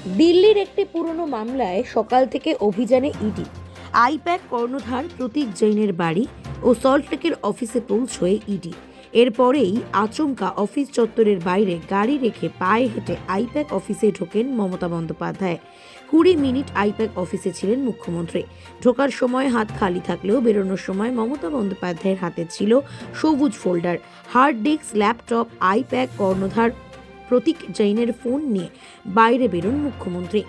দিল্লির একটি পুরনো মামলায় সকাল থেকে অভিযানে ইডি। আইপ্যাক কর্ণধার প্রতীক জৈনের বাড়ি ও সল্টলেকের অফিসে পৌঁছয় ইডি। এরপরেই আচমকা অফিস চত্বরের বাইরে গাড়ি রেখে পায়ে হেঁটে আইপ্যাক অফিসে ঢোকেন মমতা বন্দ্যোপাধ্যায়। 20 মিনিট আইপ্যাক অফিসে ছিলেন মুখ্যমন্ত্রী। ঢোকার সময় হাত খালি থাকলেও বেরোনোর সময় মমতা বন্দ্যোপাধ্যায়ের হাতে ছিল সবুজ folder, hard disk, laptop. IPAC কর্ণধার প্রতীক জৈনের ফোন নিয়ে বাইরে বেরোন মুখ্যমন্ত্রী।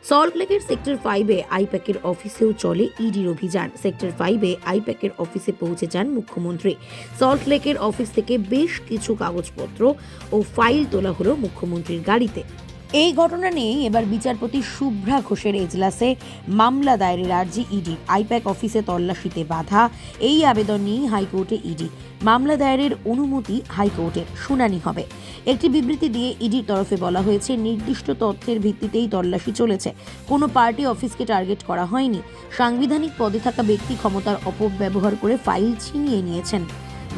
সল্টলেকের সেক্টর 5-এ আইপ্যাকের অফিসেও চলে ইডির অভিযান। সেক্টর 5-এ আইপ্যাকের অফিসে পৌঁছে যান মুখ্যমন্ত্রী। সল্টলেকের অফিস থেকে বেশ কিছু কাগজপত্র ও ফাইল তোলা হলো মুখ্যমন্ত্রীর গাড়িতে। এই ঘটনা নিয়ে এবার বিচারপতি শুভ্রা ঘোষের এজলাসে মামলা দায়েরের আর্জি ইডি। আইপ্যাক অফিসে তল্লাশিতে বাধা, এই আবেদন নিয়ে হাইকোর্টে ইডি। মামলা দায়েরের অনুমতি হাইকোর্টে, শুনানি হবে। একটি বিবৃতি দিয়ে ইডির তরফে বলা হয়েছে, নির্দিষ্ট তথ্যের ভিত্তিতেই তল্লাশি চলেছে। কোনো পার্টি অফিসকে টার্গেট করা হয়নি। সাংবিধানিক পদে থাকা ব্যক্তি ক্ষমতার অপব্যবহার করে ফাইল ছিনিয়ে নিয়েছেন।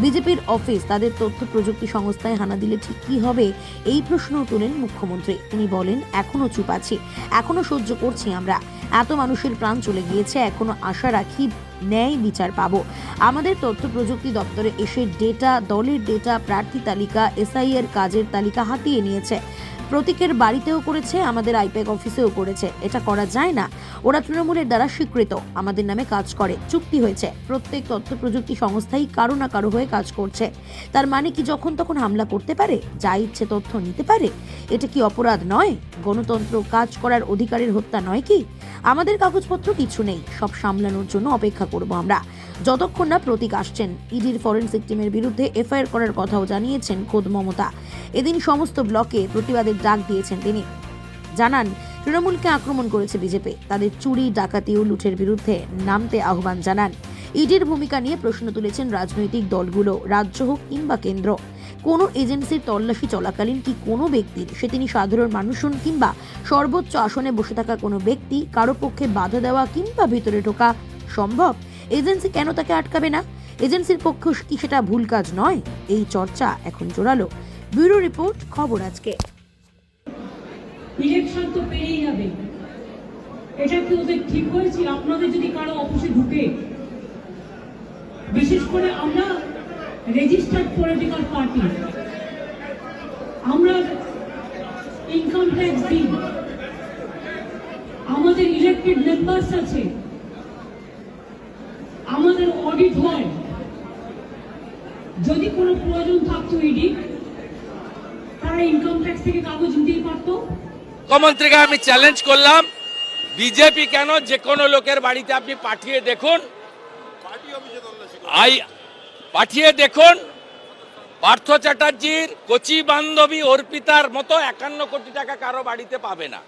বিজেপির অফিস তাদের তথ্য প্রযুক্তি সংস্থায় হানা দিলে ঠিক কি হবে, এই প্রশ্নও তোলেন মুখ্যমন্ত্রী। তিনি বলেন, এখনো চুপ আছি, এখনো সহ্য করছি আমরা। এত মানুষের প্রাণ চলে গিয়েছে, এখনো আশা রাখি ন্যায় বিচার পাবো। আমাদের তথ্য প্রযুক্তি দপ্তরে এসে ডেটা, দলের ডেটা, প্রার্থী তালিকা, এসআইয়ের কাজের তালিকা হাতিয়ে নিয়েছে। প্রতীকের বাড়িতেও করেছে, আমাদের আইপ্যাক অফিসেও করেছে। এটা করা যায় না। ওরা তৃণমূলের দ্বারা স্বীকৃত, আমাদের নামে কাজ করে, চুক্তি হয়েছে। প্রত্যেক তথ্য প্রযুক্তি সংস্থাই কারো না কারো হয়ে কাজ করছে। তার মানে কি যখন তখন হামলা করতে পারে, যা ইচ্ছে তথ্য নিতে পারে? এটা কি অপরাধ নয়? গণতন্ত্র, কাজ করার অধিকারের হত্যা নয় কি? আমাদের কাগজপত্র কিছু নেই, সব সামলানোর জন্য অপেক্ষা করব আমরা, যতক্ষণ না প্রতীক আসছেন। ইডির ফরেনসিক টিমের বিরুদ্ধে এফআইআর করার কথাও জানিয়েছেন খোদ মমতা। এদিন সমস্ত ব্লকে প্রতিবাদের ডাক দিয়েছেন তিনি। জানান, তৃণমূলকে আক্রমণ করেছে বিজেপি, তাদের চুরি, ডাকাতি ও লুঠের বিরুদ্ধে নামতে আহ্বান জানান। ইডির ভূমিকা নিয়ে প্রশ্ন তুলেছেন রাজনৈতিক দলগুলো, রাজ্য হোক কিংবা কেন্দ্র। কোনো এজেন্সির তল্লাশি চলাকালীন কি কোনো ব্যক্তির, সে তিনি সাধারণ মানুষ হন কিংবা সর্বোচ্চ আসনে বসে থাকা কোনো ব্যক্তি, কারো পক্ষে বাধা দেওয়া কিংবা ভিতরে ঢোকা সম্ভব? এজেন্সি কেন তাকে আটকাবে না? এজেন্সির পক্ষে কি সেটা ভুল কাজ নয়? এই চর্চা এখন জোরালো। ব্যুরো রিপোর্ট, খবর আজকে। ইলেকশন তো পেরিয়ে যাবে, এটা কি ওদের ঠিক হয়েছে? আপনাদের যদি কারো অফিসে ঢুকে, বিশেষ করে আমরা রেজিস্টার্ড পলিটিক্যাল পার্টি, আমরা ইনকাম ট্যাক্স দিই, আমাদের ইলেক্টেড মেম্বার্স আছে, আমাদের অডিট হয়। যদি কোনো প্রয়োজন থাকতো ইডি, তারা ইনকাম ট্যাক্স থেকে কাগজ দিতেই পারতো। মুখ্যমন্ত্রীকে আমি চ্যালেঞ্জ করলাম, বিজেপি কেন যে কোনো লোকের বাড়িতে আপনি পাঠিয়ে দেখুন, পাঠিয়ে দেখুন, পার্থ চ্যাটার্জির কচি বান্ধবী অর্পিতার মতো 51 কোটি টাকা কারো বাড়িতে পাবে না।